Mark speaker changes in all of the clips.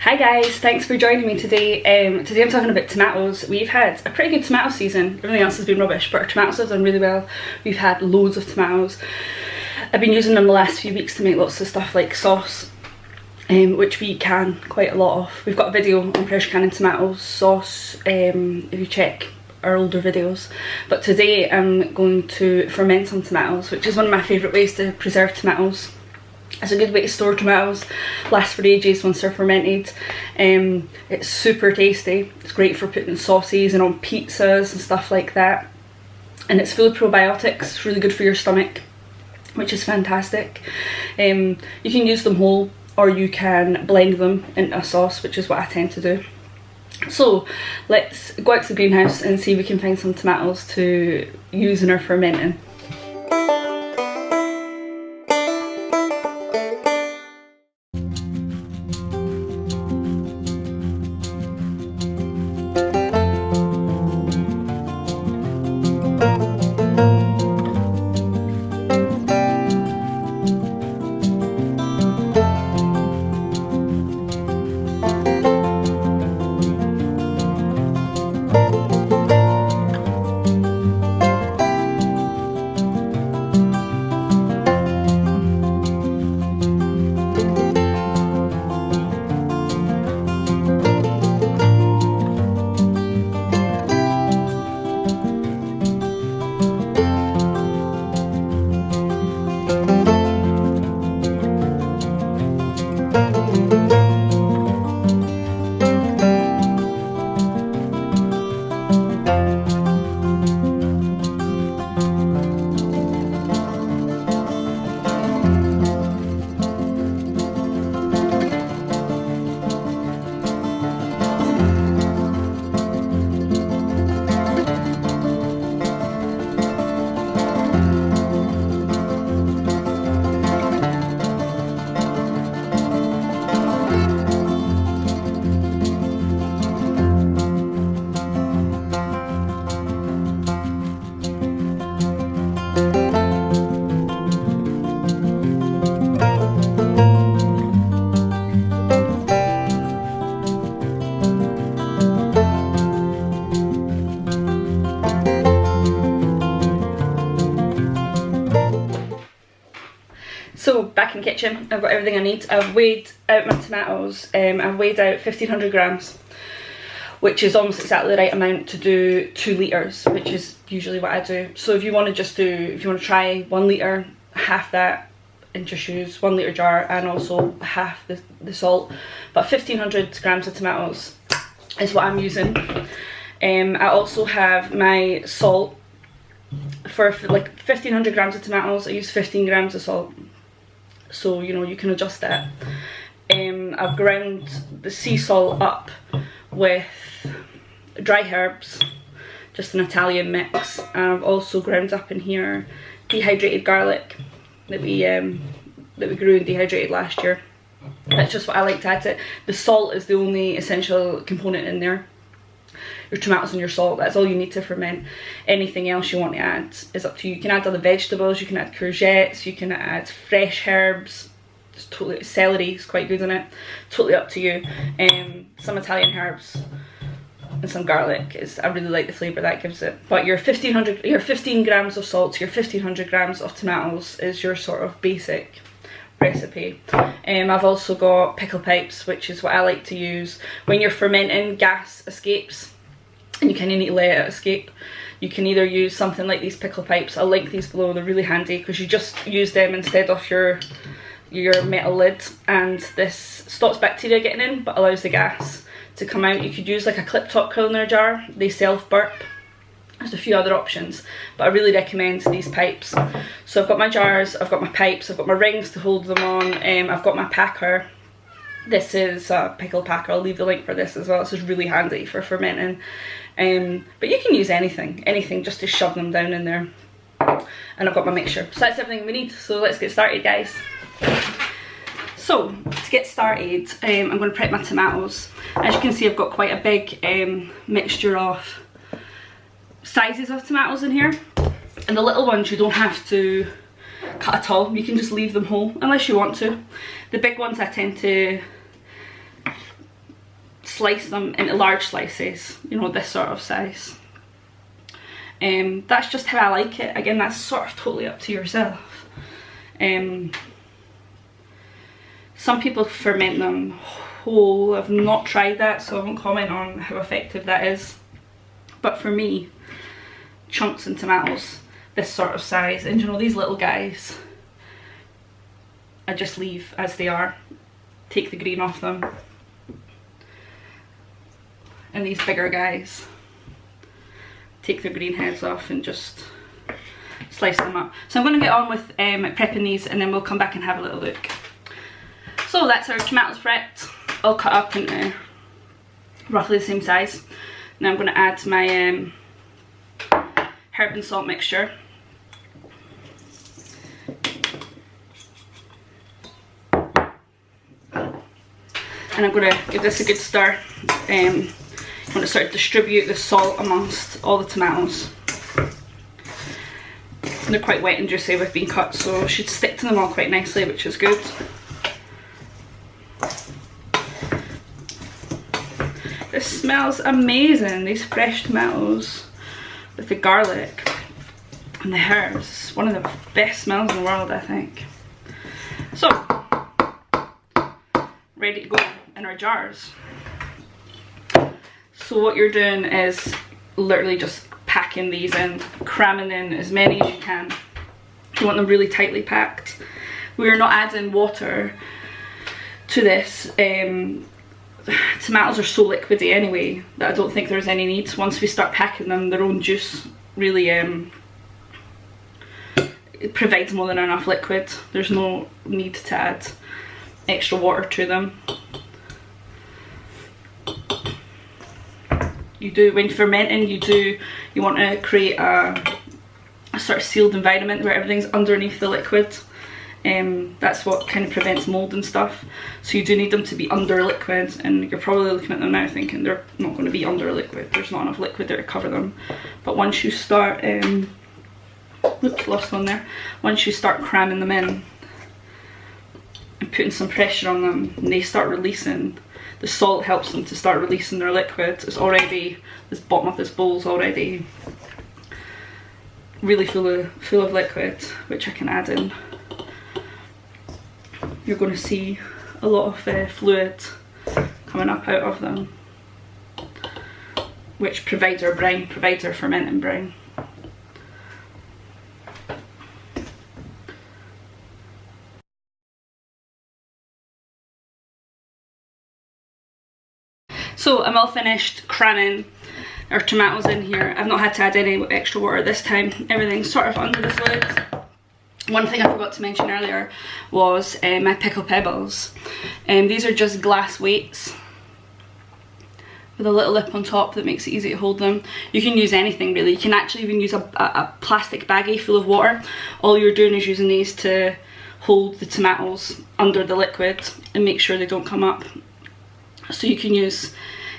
Speaker 1: Hi guys, thanks for joining me today. Today I'm talking about tomatoes. We've had a pretty good tomato season. Everything else has been rubbish, but our tomatoes have done really well. We've had loads of tomatoes. I've been using them the last few weeks to make lots of stuff like sauce, which we can quite a lot of. We've got a video on pressure canning tomatoes sauce if you check our older videos. But today I'm going to ferment some tomatoes, which is one of my favourite ways to preserve tomatoes. It's a good way to store tomatoes, lasts for ages once they're fermented. It's super tasty. It's great for putting in sauces and on pizzas and stuff like that. And it's full of probiotics. It's really good for your stomach, which is fantastic. You can use them whole, or you can blend them into a sauce, which is what I tend to do. So let's go out to the greenhouse and see if we can find some tomatoes to use in our fermenting. So back in the kitchen, I've got everything I need. I've weighed out my tomatoes. I've weighed out 1500 grams, which is almost exactly the right amount to do 2 litres, which is usually what I do. So if you want to try 1 litre, half that, and just use 1 litre jar and also half the salt. But 1500 grams of tomatoes is what I'm using. I also have my salt. For like 1500 grams of tomatoes, I use 15 grams of salt. So, you know, you can adjust that. I've ground the sea salt up with dry herbs, just an Italian mix. And I've also ground up in here dehydrated garlic that we grew and dehydrated last year. That's just what I like to add to it. The salt is the only essential component in there. Your tomatoes and your salt, that's all you need to ferment. Anything else you want to add is up to you. You can add other vegetables, you can add courgettes, you can add fresh herbs. It's totally, celery is quite good in it. Totally up to you. Some Italian herbs and some garlic I really like the flavour that gives it. But your 15 grams of salt, your 1500 grams of tomatoes is your sort of basic recipe. I've also got pickle pipes, which is what I like to use. When you're fermenting, gas escapes and you kind of need to let it escape. You can either use something like these pickle pipes. I'll link these below. They're really handy because you just use them instead of your metal lid, and this stops bacteria getting in but allows the gas to come out. You could use like a clip top cooler jar. They self-burp. There's a few other options, but I really recommend these pipes. So I've got my jars, I've got my pipes, I've got my rings to hold them on, I've got my packer. This is a pickle packer. I'll leave the link for this as well. This is really handy for fermenting. But you can use anything just to shove them down in there. And I've got my mixture. So that's everything we need. So let's get started, guys. So to get started, I'm going to prep my tomatoes. As you can see, I've got quite a big mixture of sizes of tomatoes in here. And the little ones you don't have to cut at all. You can just leave them whole unless you want to. The big ones I tend to slice them into large slices, you know, this sort of size. That's just how I like it. Again, that's sort of totally up to yourself. Some people ferment them whole. I've not tried that, so I won't comment on how effective that is. But for me, chunks and tomatoes this sort of size, and you know, these little guys, I just leave as they are, take the green off them. And these bigger guys, take the green heads off and just slice them up. So I'm going to get on with prepping these, and then we'll come back and have a little look. So that's our tomatoes prepped, all cut up into roughly the same size. Now I'm going to add my herb and salt mixture. And I'm going to give this a good stir. I'm going to sort of distribute the salt amongst all the tomatoes. And they're quite wet and juicy with being cut, so it should stick to them all quite nicely, which is good. This smells amazing, these fresh tomatoes with the garlic and the herbs. One of the best smells in the world, I think. So, ready to go in our jars. So what you're doing is literally just packing these in, cramming in as many as you can. You want them really tightly packed. We're not adding water to this. Tomatoes are so liquidy anyway that I don't think there's any need. Once we start packing them, their own juice really it provides more than enough liquid. There's no need to add extra water to them. You do, when fermenting, you want to create a sort of sealed environment where everything's underneath the liquid. That's what kind of prevents mold and stuff. So you do need them to be under liquid, and you're probably looking at them now thinking they're not going to be under liquid. There's not enough liquid there to cover them. But once you start, oops, lost one there. Once you start cramming them in and putting some pressure on them, and they start releasing, the salt helps them to start releasing their liquid. It's already, this bottom of this bowl's already really full of liquid, which I can add in. You're going to see a lot of fluid coming up out of them, which provides our brine, provides our fermenting brine. So I'm all finished cramming our tomatoes in here. I've not had to add any extra water this time. Everything's sort of under this lid. One thing I forgot to mention earlier was my pickle pebbles. These are just glass weights with a little lip on top that makes it easy to hold them. You can use anything really. You can actually even use a plastic baggie full of water. All you're doing is using these to hold the tomatoes under the liquid and make sure they don't come up. So you can use,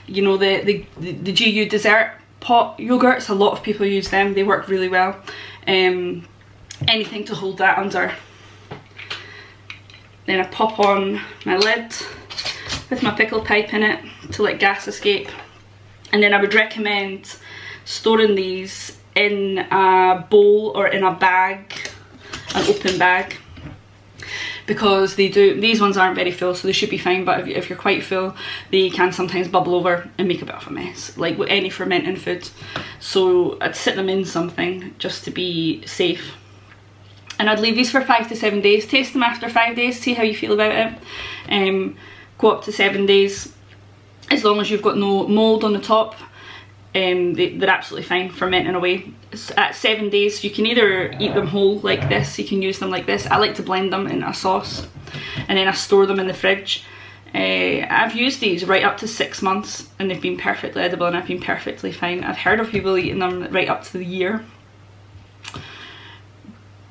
Speaker 1: you know, the GU dessert pot yogurts. A lot of people use them. They work really well. Anything to hold that under. Then I pop on my lid with my pickle pipe in it to let gas escape. And then I would recommend storing these in a bowl or in a bag, an open bag, because these ones aren't very full, so they should be fine, but if you're quite full, they can sometimes bubble over and make a bit of a mess, like with any fermenting food. So I'd sit them in something just to be safe. And I'd leave these for 5 to 7 days. Taste them after 5 days, see how you feel about it. Go up to 7 days. As long as you've got no mould on the top, they're absolutely fine fermenting away. At 7 days, you can either eat them whole like this, you can use them like this. I like to blend them in a sauce, and then I store them in the fridge. I've used these right up to 6 months, and they've been perfectly edible, and I've been perfectly fine. I've heard of people eating them right up to the year.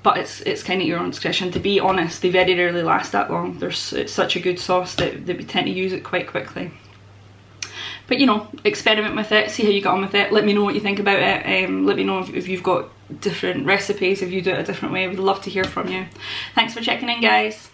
Speaker 1: But it's kind of your own discretion. To be honest, they very rarely last that long. It's such a good sauce that we tend to use it quite quickly. But you know, experiment with it, see how you get on with it. Let me know what you think about it. Let me know if you've got different recipes, if you do it a different way. I would love to hear from you. Thanks for checking in, guys.